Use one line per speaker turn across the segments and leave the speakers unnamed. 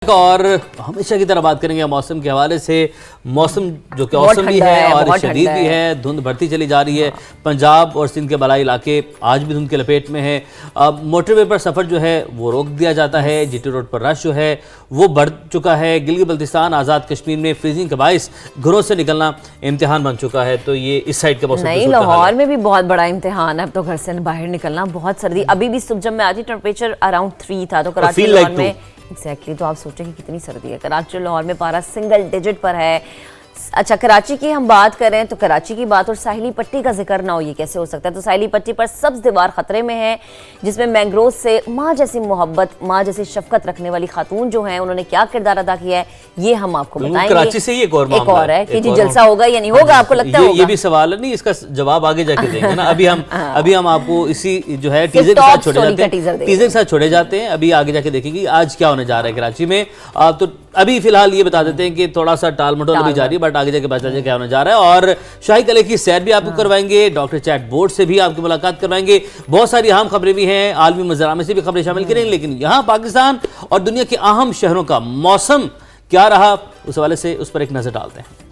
और हमेशा की तरह बात करेंगे मौसम के हवाले से। मौसम जो कि मौसम भी है और शदीद भी है, धुंध बढ़ती चली जा रही है। पंजाब और सिंध के बलाई इलाके आज भी धुंध के लपेट में है। मोटरवे पर सफ़र जो है वो रोक दिया जाता है। जीटी रोड पर रश जो है वो बढ़ चुका है। गिलगित बल्तिस्तान आज़ाद कश्मीर में फ्रीजिंग के बाइस घरों से निकलना इम्तिहान बन चुका है। तो ये इस साइड का मौसम
नहीं, लाहौर में भी बहुत बड़ा इम्तिहान है। अब तो घर से बाहर निकलना बहुत सर्दी। अभी भी सुबह जब मैं आती टेम्परेचर अराउंड 3 था। तो कराची लाहौर में एग्जैक्टली तो आप सोचें कि कितनी सर्दी है। कराची लाहौर में पारा सिंगल डिजिट पर है। अच्छा, कराची की हम बात करें तो कराची की बात और साहिली पट्टी का जिक्र ना हो, ये कैसे हो सकता है। तो साहिली पट्टी पर सब्ज दीवार खतरे में है, जिसमें मैंग्रोव से माँ जैसी मोहब्बत, माँ जैसी शफकत रखने वाली खातून जो हैं, उन्होंने क्या किरदार अदा किया है ये हम आपको बताएंगे।
कराची से एक और है
कि जी जलसा होगा या नहीं होगा, आपको लगता है
ये भी सवाल है। नहीं, इसका जवाब आगे जाके देंगे ना। अभी हम आपको इसी जो है टीजर के साथ छोड़े जाते हैं। अभी आगे जाके देखेंगे आज क्या होने जा रहा है कराची में। तो अभी फिलहाल ये बता देते हैं कि थोड़ा सा टाल मटोल अभी जारी है, बट आगे जाके पता चले क्या होने जा रहा है। और शाही किले की सैर भी आपको करवाएंगे, डॉक्टर चैट बोर्ड से भी आपकी मुलाकात करवाएंगे। बहुत सारी अहम खबरें भी हैं, आलमी मंजरामे से भी खबरें शामिल करेंगे। लेकिन यहाँ पाकिस्तान और दुनिया के अहम शहरों का मौसम क्या रहा, उस हवाले से उस पर एक नजर डालते हैं।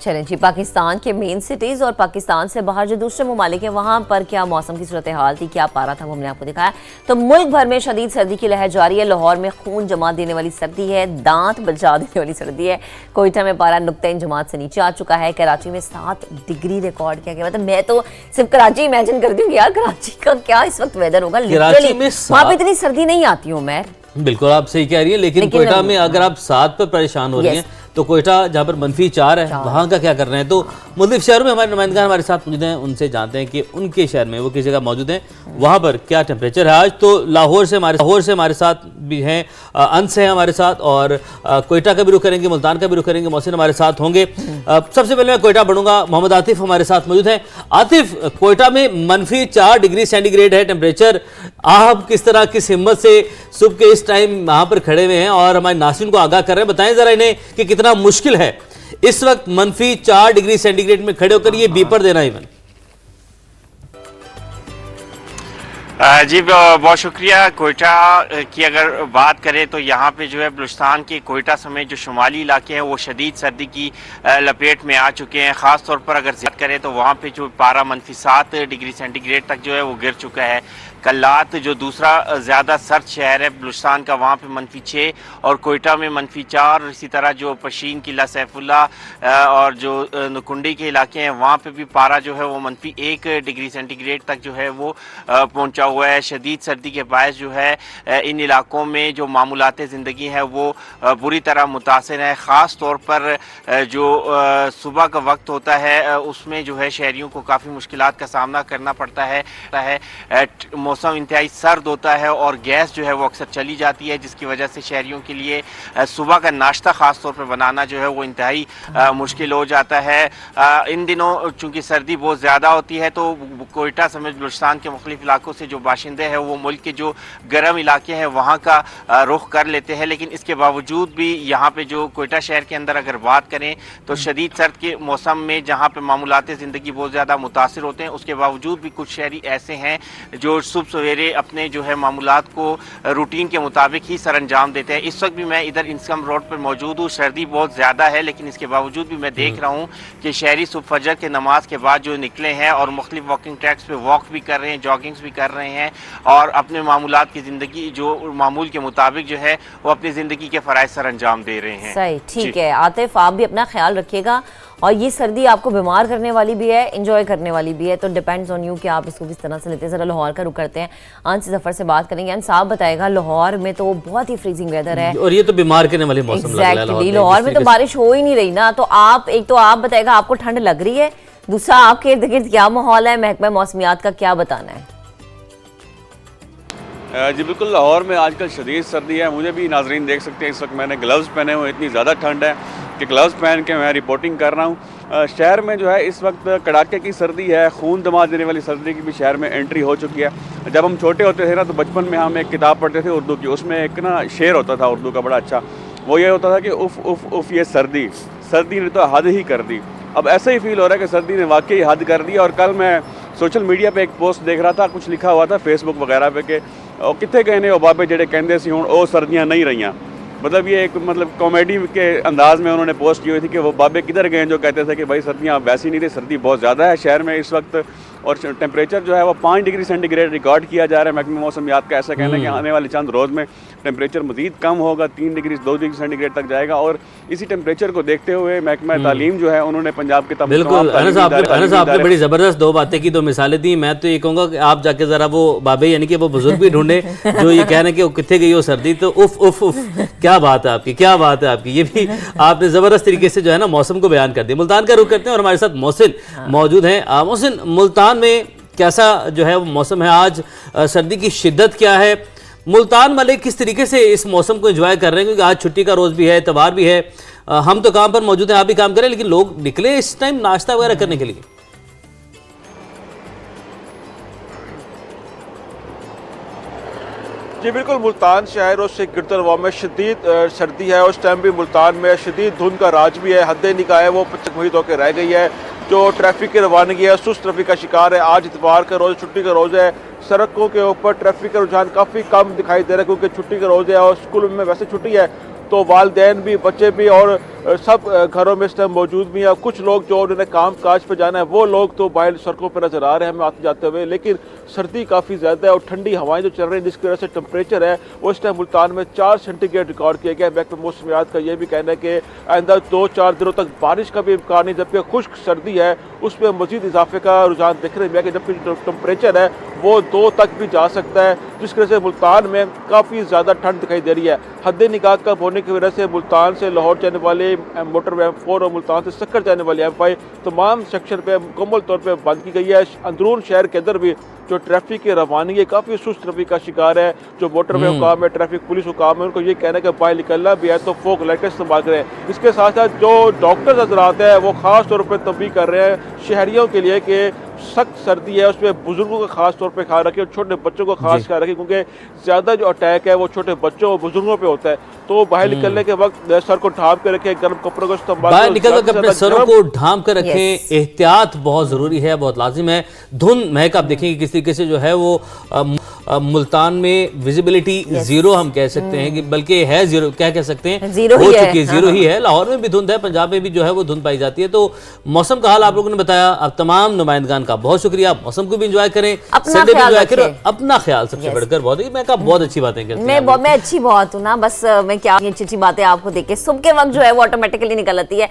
चलें जी, पाकिस्तान के मेन सिटीज़ और पाकिस्तान से बाहर जो दूसरे ममालिक हैं वहाँ पर क्या मौसम की सूरत हाल थी, क्या पारा था, वो हमने आपको दिखाया। तो मुल्क भर में शदीद सर्दी की लहर जारी है। लाहौर में खून जमा देने वाली सर्दी है, दांत बचा देने वाली सर्दी है। कोयटा में पारा नुक्ते जमात से नीचे आ चुका है। कराची में 7 डिग्री रिकॉर्ड किया गया। मतलब मैं तो सिर्फ कराची इमेजिन करती हूँ यार, कराची का क्या इस वक्त वेदर होगा। लिटरली वहाँ पर इतनी सर्दी नहीं आती हूँ मैं।
बिल्कुल आप सही कह रही है, लेकिन कोयटा में अगर आप 7 पर परेशान हो रही हैं तो कोयटा जहाँ पर -4 है वहाँ का क्या कर रहे हैं। तो मुख्तलिफ शहरों में हमारे नुमाइंदगान हमारे साथ मौजूद हैं, उनसे जानते हैं कि उनके शहर में वो किस जगह मौजूद हैं, वहाँ पर क्या टेम्परेचर है आज। तो लाहौर से हमारे साथ भी हैं, अंस है हमारे साथ, और कोयटा का भी रुख करेंगे, मुल्तान का भी रुख करेंगे। मोहसिन हमारे साथ होंगे। सबसे पहले मैं कोयटा बढ़ूंगा, मोहम्मद आतिफ हमारे साथ मौजूद हैं। आतिफ, कोयटा में -4 डिग्री सेंटीग्रेड है टेम्परेचर। आप किस तरह किस हिम्मत से सुबह के इस टाइम वहाँ पर खड़े हुए हैं और हमारे नाज़रीन को आगाह कर रहे हैं। बताएं जरा इन्हें कि कितना मुश्किल है इस वक्त -4 डिग्री सेंटीग्रेड में खड़े होकर ये बीपर देना। इवन
जी बहुत शुक्रिया। कोयटा की अगर बात करें तो यहाँ पे जो है बलूचिस्तान के कोयटा समेत जो शुमाली इलाके हैं वो शदीद सर्दी की लपेट में आ चुके हैं। ख़ास तौर पर अगर बात करें तो वहाँ पे जो पारा -7 डिग्री सेंटीग्रेड तक जो है वो गिर चुका है। कल्लात जो दूसरा ज़्यादा सर्द शहर है बलूचिस्तान का, वहाँ पे -6 और कोयटा में -4। इसी तरह जो पशीन किला सैफुल्ला और जो नुकुंडी के इलाके हैं वहाँ पे भी पारा जो है वो -1 डिग्री सेंटीग्रेड तक जो है वो पहुँचा हुआ है। शदीद सर्दी के बायस जो है इन इलाकों में जो मामूलात ज़िंदगी है वो बुरी तरह मुतासिर है। ख़ास तौर पर जो सुबह का वक्त होता है उसमें जो है शहरियों को काफ़ी मुश्किलात का सामना करना पड़ता है। मौसम इंतहाई सर्द होता है और गैस जो है वो अक्सर चली जाती है, जिसकी वजह से शहरियों के लिए सुबह का नाश्ता ख़ास तौर पर बनाना जो है वो इंतहाई मुश्किल हो जाता है। इन दिनों चूँकि सर्दी बहुत ज़्यादा होती है तो कोयटा समेत बलूचिस्तान के मुख्तलिफ इलाकों से जो बाशिंदे हैं वो मुल्क के जो गर्म इलाके हैं वहाँ का रुख कर लेते हैं। लेकिन इसके बावजूद भी यहाँ पे जो कोयटा शहर के अंदर अगर बात करें तो शदीद सर्द के मौसम में जहाँ पे मामूलात ज़िंदगी बहुत ज़्यादा मुतासिर होते हैं, उसके बावजूद भी कुछ शहरी ऐसे हैं जो सुबह सवेरे अपने जो है मामूलात को रूटीन के मुताबिक ही सर अंजाम देते हैं। इस वक्त भी मैं इधर इंस्कम रोड पर मौजूद हूँ। सर्दी बहुत ज़्यादा है लेकिन इसके बावजूद भी मैं देख रहा हूँ कि शहरी सुबह फजर के नमाज के बाद जो निकले हैं और मुख्तलिफ वॉकिंग ट्रैक्स पे वॉक भी कर रहे हैं, जॉगिंग्स भी कर रहे हैं और अपने मामूलात की ज़िंदगी जो मामूल के मुताबिक जो है वो अपनी ज़िंदगी के फ़राइज़ सर अंजाम दे रहे हैं।
सही, ठीक है आतिफ, आप भी अपना ख्याल रखिएगा। और ये सर्दी आपको बीमार करने वाली भी है, इंजॉय करने वाली भी है, तो डिपेंड्स ऑन यू कि आप इसको किस तरह से लेते हैं। ज़रा लाहौर का रुख करते हैं, अंस जफर से बात करेंगे। अंस साहब बताएगा, लाहौर में तो बहुत ही फ्रीजिंग वेदर है
और ये तो बीमार करने वाली मौसम लग रहा है।
लाहौर में तो बारिश हो ही नहीं रही ना। तो आप बताएगा आपको ठंड लग रही है, दूसरा आपके इर्द गिर्द क्या माहौल है, महकमा मौसमियात का क्या बताना है।
जी बिल्कुल, लाहौर में आजकल शदीद सर्दी है। मुझे भी नाजरीन देख सकते हैं, इस वक्त मैंने ग्लव्स पहने हुए, इतनी ज़्यादा ठंड है कि ग्लव्स पहन के मैं रिपोर्टिंग कर रहा हूँ। शहर में जो है इस वक्त कड़ाके की सर्दी है, खून दमा देने वाली सर्दी की भी शहर में एंट्री हो चुकी है। जब हम छोटे होते थे ना, तो बचपन में हम एक किताब पढ़ते थे उर्दू की, उसमें एक ना शेर होता था उर्दू का बड़ा अच्छा, वो ये होता था कि उफ़ उफ़ उफ़ ये सर्दी ने तो हद ही कर दी। अब ऐसा ही फील हो रहा है कि सर्दी ने वाकई हद कर दी। और कल मैं सोशल मीडिया पे एक पोस्ट देख रहा था, कुछ लिखा हुआ था फेसबुक वगैरह पे कि कितने गए ने वो बाबे जेडे कहते सी हुण ओ सर्दियाँ नहीं रहियाँ। मतलब ये एक कॉमेडी के अंदाज में उन्होंने पोस्ट की हुई थी कि वो बाबे किधर गए जो कहते थे कि भाई सर्दियाँ अब वैसी नहीं रही, सर्दी बहुत ज़्यादा है शहर में इस वक्त। और टेम्परेचर जो है वो 5 डिग्री सेंटीग्रेड रिकॉर्ड किया जा रहा है। महकमा मौसमियात का ऐसा कहना है कि आने वाले चंद रोज़ में टेम्परेचर मज़ीद कम होगा, 3 डिग्री 2 डिग्री सेंटीग्रेड तक जाएगा। और इसी टेम्परेचर को देखते हुए महकमा तालीम जो है उन्होंने पंजाब के
बिल्कुल अनस आपने बड़ी ज़बरदस्त 2 बातें की, 2 मिसालें दी। मैं तो ये कहूँगा कि आप जाके ज़रा वो बाबे यानी कि वो बुजुर्ग भी ढूंढे जो ये कह रहे हैं कि वो कितने गई हो सर्दी, तो उफ उफ उफ क्या बात है आपकी, क्या बात है आपकी। ये भी आपने ज़बरदस्त तरीके से जो है ना मौसम को बयान कर दिया। मुल्तान का रुख करते हैं और हमारे साथ मोहसिन मौजूद हैं। मोहसिन, मुल्तान में कैसा जो है वो मौसम है आज, सर्दी की शिद्दत क्या है, मुल्तान वाले किस तरीके से इस मौसम को एंजॉय कर रहे हैं, क्योंकि आज छुट्टी का रोज़ भी है, इतवार भी है, हम तो काम पर मौजूद हैं, आप भी काम करें, लेकिन लोग निकले इस टाइम नाश्ता वगैरह करने के लिए?
जी बिल्कुल, मुल्तान शहर और उससे गिरदरवा में शदीद सर्दी है। उस टाइम भी मुल्तान में शदीद धुंध का राज भी है, हद निगाह है वो मुहित होकर रह गई है। जो ट्रैफिक की रवानगी है सुस्त ट्रैफिक का शिकार है। आज इतवार का रोज़, छुट्टी का रोज़ है, सड़कों के ऊपर ट्रैफिक का रुझान काफ़ी कम दिखाई दे रहा है क्योंकि छुट्टी का रोज़ है और स्कूल में वैसे छुट्टी है, तो वालिदैन भी, बच्चे भी और सब घरों में इस टाइम मौजूद भी हैं। कुछ लोग जो उन्होंने काम काज पे जाना है वो लोग तो बाहर सड़कों पर नज़र आ रहे हैं हमें आते जाते हुए, लेकिन सर्दी काफ़ी ज़्यादा है और ठंडी हवाएं जो चल रही हैं जिसकी वजह से टेम्परेचर है वो इस टाइम मुल्तान में 4 सेंटीग्रेड रिकॉर्ड किया गया है। महकमा मौसमियात का ये भी कहना है कि आइंदा 2-4 दिनों तक बारिश का भी इम्कान नहीं, जबकि खुश्क सर्दी है उसमें मजीद इजाफे का रुझान देखने में कि जबकि टेम्परेचर है वो 2 तक भी जा सकता है, जिसकी वजह से मुल्तान में काफ़ी ज़्यादा ठंड दिखाई दे रही है। हद निगाह कम होने की वजह से मुल्तान से लाहौर जाने वाले मोटरवे M4 और मुल्तान से सक्कर जाने वाली M5 तमाम सेक्शन पे मुकम्मल तौर पे बंद की गई है। अंदरून शहर के अंदर भी जो ट्रैफिक की रवानगी है काफ़ी सुस्त ट्रैफिक का शिकार है। जो मोटरवे हुकाम है, ट्रैफिक पुलिस हुकाम है, उनको ये कहना है कि बाहर निकलना भी है तो फोक लाइट का इस्तेमाल करें। इसके साथ साथ जो डॉक्टर्स हजरात हैं वो ख़ास तौर पर तंबीह कर रहे हैं शहरियों के लिए कि सख्त सर्दी है उसमें बुजुर्गों का खास तौर पे ख्याल रखें और छोटे बच्चों का खास ख्याल रखें, क्योंकि ज़्यादा जो अटैक है वो छोटे बच्चों और बुजुर्गों पे होता है। तो बाहर निकलने के वक्त सर को ढांप के रखें, गर्म कपड़ों को इस्तेमाल,
बाहर निकल कर अपने सरों को ढांप कर रखें। एहतियात बहुत ज़रूरी है, बहुत लाजिम है। धुंध महक आप देखेंगे किस तरीके से जो है वो मुल्तान में विजिबिलिटी जीरो हम कह सकते हैं कि बल्कि है जीरो, क्या कह सकते हैं,
जीरो
हो
ही
चुकी है,
है।
जीरो ही है। लाहौर में भी धुंध है, पंजाब में भी जो है वो धुंध पाई जाती है। तो मौसम का हाल आप लोगों ने बताया। अब तमाम नुमाइंदगान का बहुत शुक्रिया। मौसम को भी इंजॉय करें,
अपना
संडे भी
ख्याल
इंजॉय करें,
रखें।
अपना ख्याल सबसे बढ़कर बहुत है। मैं कहा बहुत अच्छी बातें करती हैं।
मैं अच्छी बहुत हूँ ना, बस मैं क्या अच्छी अच्छी बातें आपको देख के सुबह के वक्त जो है वो ऑटोमेटिकली निकल आती है।